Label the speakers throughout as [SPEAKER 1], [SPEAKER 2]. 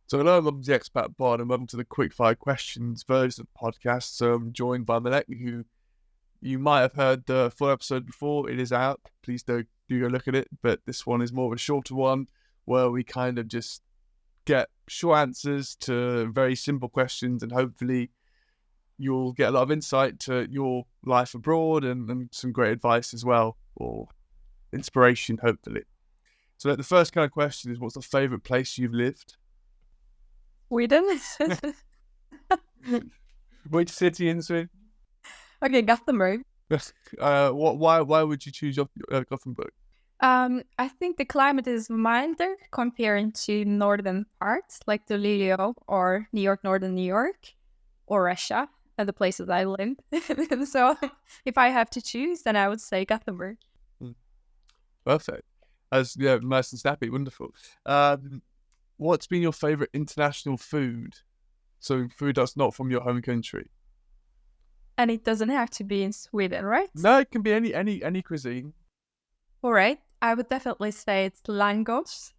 [SPEAKER 1] So hello, welcome to the Expat Pod, and welcome to the quick-fire questions version of the podcast. So I'm joined by Melek, who you might have heard the full episode before. It is out. Please do go look at it. But this one is more of a shorter one, where we kind of just get short answers to very simple questions, and hopefully you'll get a lot of insight to your life abroad and some great advice as well, or inspiration, hopefully. So the first kind of question is, what's the favourite place you've lived?
[SPEAKER 2] Sweden.
[SPEAKER 1] Which city in Sweden?
[SPEAKER 2] Okay, Gothenburg.
[SPEAKER 1] Why would you choose Gothenburg?
[SPEAKER 2] I think the climate is milder comparing to northern parts like the Luleå or New York, northern New York, or Russia, and the places I lived. So if I have to choose, then I would say Gothenburg.
[SPEAKER 1] Perfect. Nice and snappy, wonderful. What's been your favourite international food? So food that's not from your home country.
[SPEAKER 2] And it doesn't have to be in Sweden, right?
[SPEAKER 1] No, it can be any cuisine.
[SPEAKER 2] All right. I would definitely say it's langos.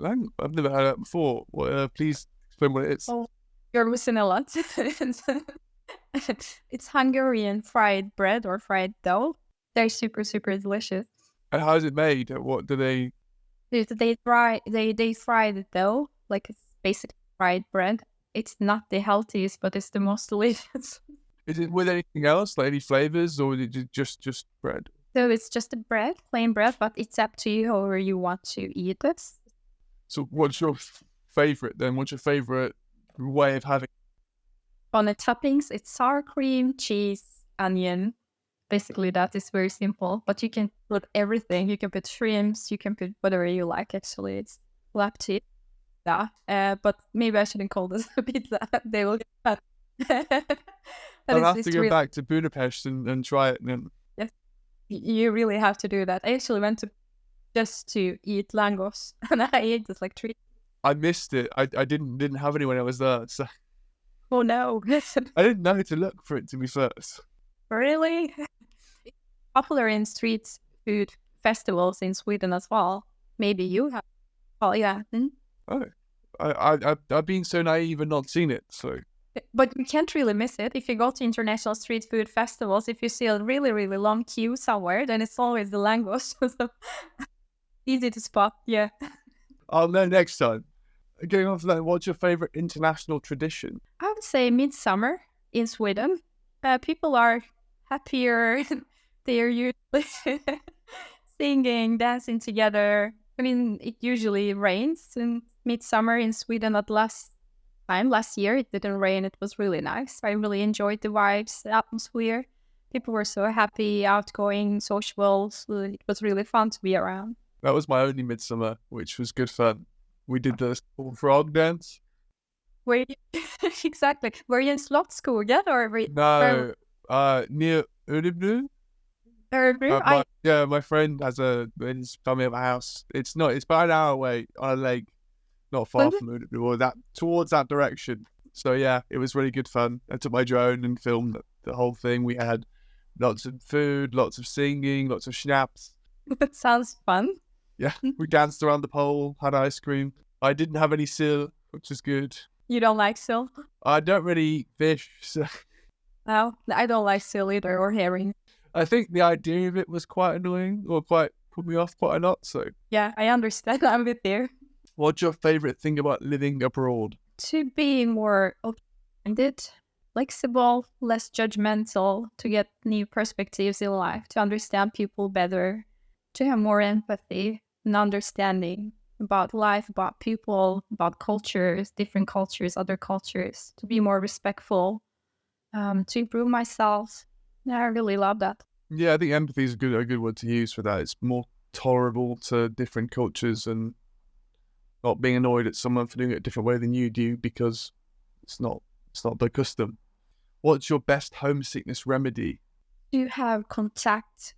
[SPEAKER 1] I've never heard that before. Please explain what it is.
[SPEAKER 2] Oh, you're missing a lot. It's Hungarian fried bread or fried dough. They're super, super delicious.
[SPEAKER 1] And how is it made? What do they...
[SPEAKER 2] They fry the dough like it's basic fried bread. It's not the healthiest, but it's the most delicious.
[SPEAKER 1] Is it with anything else, like any flavors, or is it just bread?
[SPEAKER 2] So it's just a bread, plain bread, but it's up to you however you want to eat it.
[SPEAKER 1] So what's your favorite then? What's your favorite way of having?
[SPEAKER 2] On the toppings, it's sour cream, cheese, onion. Basically, that is very simple, but you can put everything. You can put shrimps, you can put whatever you like, actually. It's up to you. Yeah. But maybe I shouldn't call this a pizza. They will get that.
[SPEAKER 1] I'll have to go back to Budapest and try it.
[SPEAKER 2] Yes, you really have to do that. I actually went just to eat langos, and I ate just like 3.
[SPEAKER 1] I missed it. I didn't have any when I was there. So.
[SPEAKER 2] Oh no.
[SPEAKER 1] I didn't know to look for it, to be first.
[SPEAKER 2] Really? It's popular in street food festivals in Sweden as well. Maybe you have. Oh yeah.
[SPEAKER 1] Oh, I've been so naive and not seen it. So.
[SPEAKER 2] But you can't really miss it. If you go to international street food festivals, if you see a really, really long queue somewhere, then it's always the langos. So easy to spot, yeah.
[SPEAKER 1] I'll know next time. Going on from that, what's your favourite international tradition?
[SPEAKER 2] I would say midsummer in Sweden. People are happier. They're usually singing, dancing together. I mean, it usually rains in midsummer in Sweden. Last year it didn't rain. It was really nice. I really enjoyed the vibes, the atmosphere. People were so happy, outgoing, sociable. So it was really fun to be around.
[SPEAKER 1] That was my only midsummer, which was good fun. We did the school frog dance.
[SPEAKER 2] Were you exactly? Were you in Slottsskogen or were you...
[SPEAKER 1] No, near Örebro. My friend has his family at my house. It's about an hour away on a lake. Not far from Örebro, or towards that direction. So yeah, it was really good fun. I took my drone and filmed the whole thing. We had lots of food, lots of singing, lots of schnapps.
[SPEAKER 2] That sounds fun.
[SPEAKER 1] Yeah, we danced around the pole, had ice cream. I didn't have any sill, which is good.
[SPEAKER 2] You don't like sill?
[SPEAKER 1] I don't really eat fish, so...
[SPEAKER 2] No, I don't like sill either, or herring.
[SPEAKER 1] I think the idea of it was quite annoying, or put me off quite a lot, so...
[SPEAKER 2] Yeah, I understand. I'm with you.
[SPEAKER 1] What's your favourite thing about living abroad?
[SPEAKER 2] To be more open-minded, flexible, less judgmental, to get new perspectives in life, to understand people better, to have more empathy and understanding about life, about people, about cultures, different cultures, other cultures, to be more respectful, to improve myself. Yeah, I really love that.
[SPEAKER 1] Yeah, I think empathy is a good word to use for that. It's more tolerable to different cultures and not being annoyed at someone for doing it a different way than you do because it's not the custom. What's your best homesickness remedy?
[SPEAKER 2] To have contact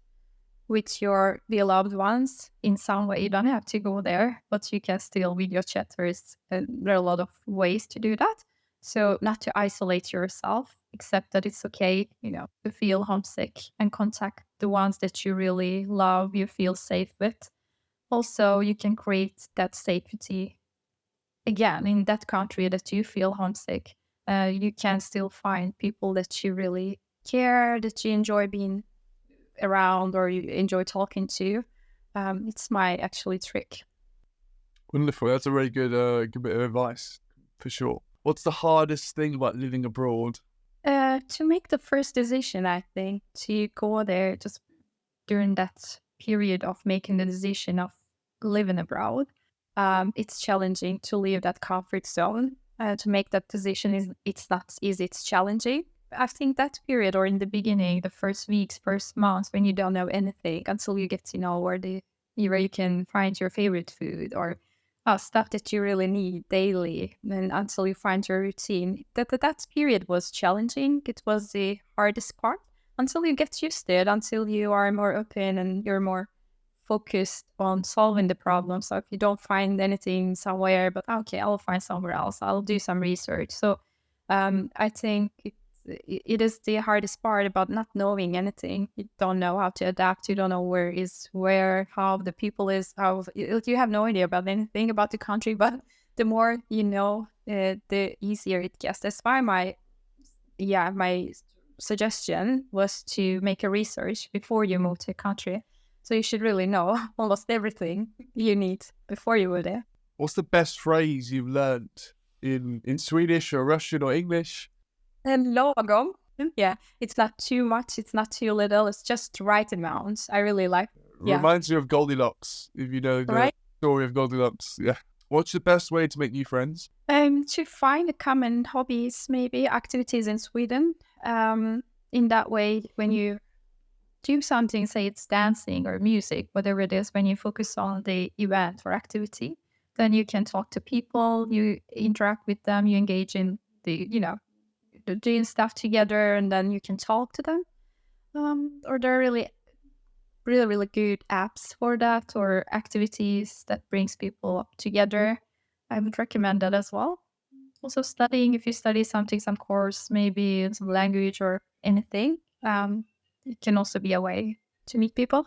[SPEAKER 2] with your beloved ones in some way. You don't have to go there, but you can still video chatters. There are a lot of ways to do that. So not to isolate yourself, accept that it's okay, to feel homesick and contact the ones that you really love, you feel safe with. Also, you can create that safety again in that country that you feel homesick. You can still find people that you really care, that you enjoy being around or you enjoy talking to. It's my actually trick.
[SPEAKER 1] Wonderful. That's a really good bit of advice for sure. What's the hardest thing about living abroad?
[SPEAKER 2] To make the first decision, I think, to go there just during that period of making the decision of living abroad, it's challenging to leave that comfort zone. To make that decision it's not easy, it's challenging. I think that period, or in the beginning, the first weeks, first months, when you don't know anything until you get to know where you can find your favorite food or stuff that you really need daily, and until you find your routine. That period was challenging. It was the hardest part until you get used to it, until you are more open and you're more focused on solving the problem. So if you don't find anything somewhere, but okay, I'll find somewhere else, I'll do some research. So I think it is the hardest part about not knowing anything. You don't know how to adapt. You don't know where, how the people is, how you have no idea about anything about the country. But the more you know, the easier it gets. That's why my suggestion was to make a research before you move to a country. So you should really know almost everything you need before you go there.
[SPEAKER 1] What's the best phrase you've learnt in Swedish or Russian or English?
[SPEAKER 2] And lagom. Yeah, it's not too much, it's not too little, it's just right amount. I really like. Yeah.
[SPEAKER 1] Reminds you of Goldilocks, if you know the story of Goldilocks. Yeah. What's the best way to make new friends?
[SPEAKER 2] To find a common hobbies, maybe activities in Sweden. In that way, when you do something, say it's dancing or music, whatever it is, when you focus on the event or activity, then you can talk to people, you interact with them, you engage in doing stuff together, and then you can talk to them. Or there are really, really, really good apps for that, or activities that brings people up together. I would recommend that as well. Also studying, if you study something, some course, maybe some language or anything, it can also be a way to meet people.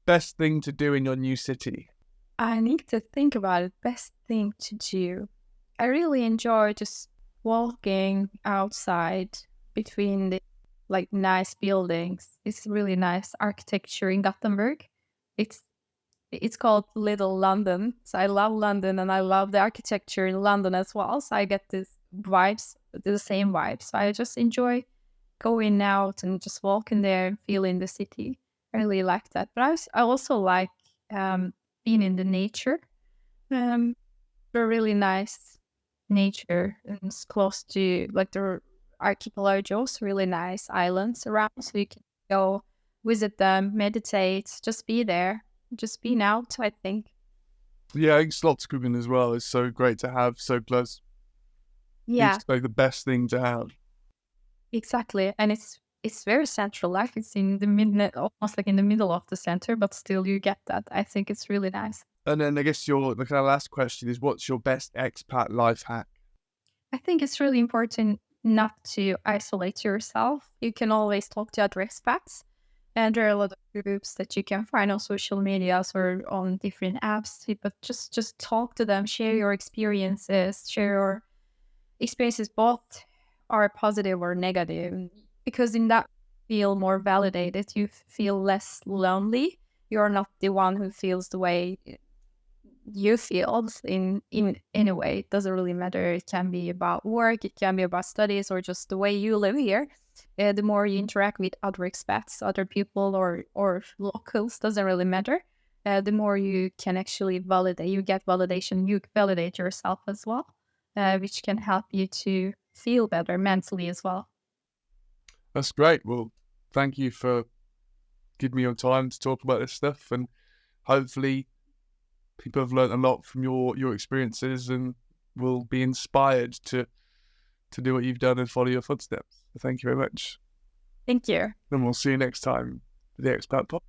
[SPEAKER 1] Best thing to do in your new city?
[SPEAKER 2] I need to think about it. Best thing to do. I really enjoy just walking outside between the nice buildings. It's really nice architecture in Gothenburg. It's called Little London. So I love London and I love the architecture in London as well. So I get the same vibes. So I just enjoy going out and just walking there and feeling the city. I really like that. But I also like being in the nature. A really nice nature, and it's close to the archipelagos, really nice islands around. So you can go visit them, meditate, just be there, just being out, I think.
[SPEAKER 1] Yeah, I think Slottskrogen as well is so great to have so close.
[SPEAKER 2] Yeah.
[SPEAKER 1] It's like the best thing to have.
[SPEAKER 2] Exactly. And it's very central, like it's in the almost like in the middle of the center, but still you get that. I think it's really nice.
[SPEAKER 1] And then I guess the kind of last question is, what's your best expat life hack?
[SPEAKER 2] I think it's really important not to isolate yourself. You can always talk to other expats. And there are a lot of groups that you can find on social medias or on different apps. But just talk to them, share your experiences, both are positive or negative. Because in that, you feel more validated, you feel less lonely. You're not the one who feels the way you feel in any way. It doesn't really matter. It can be about work, it can be about studies, or just the way you live here. The more you interact with other expats, other people or locals, doesn't really matter. The more you can actually get validation, you validate yourself as well, which can help you to feel better mentally as well.
[SPEAKER 1] That's great. Well, thank you for giving me your time to talk about this stuff, and hopefully people have learned a lot from your experiences and will be inspired to do what you've done and follow your footsteps. So thank you very much.
[SPEAKER 2] Thank you.
[SPEAKER 1] And we'll see you next time for the Expat Pod.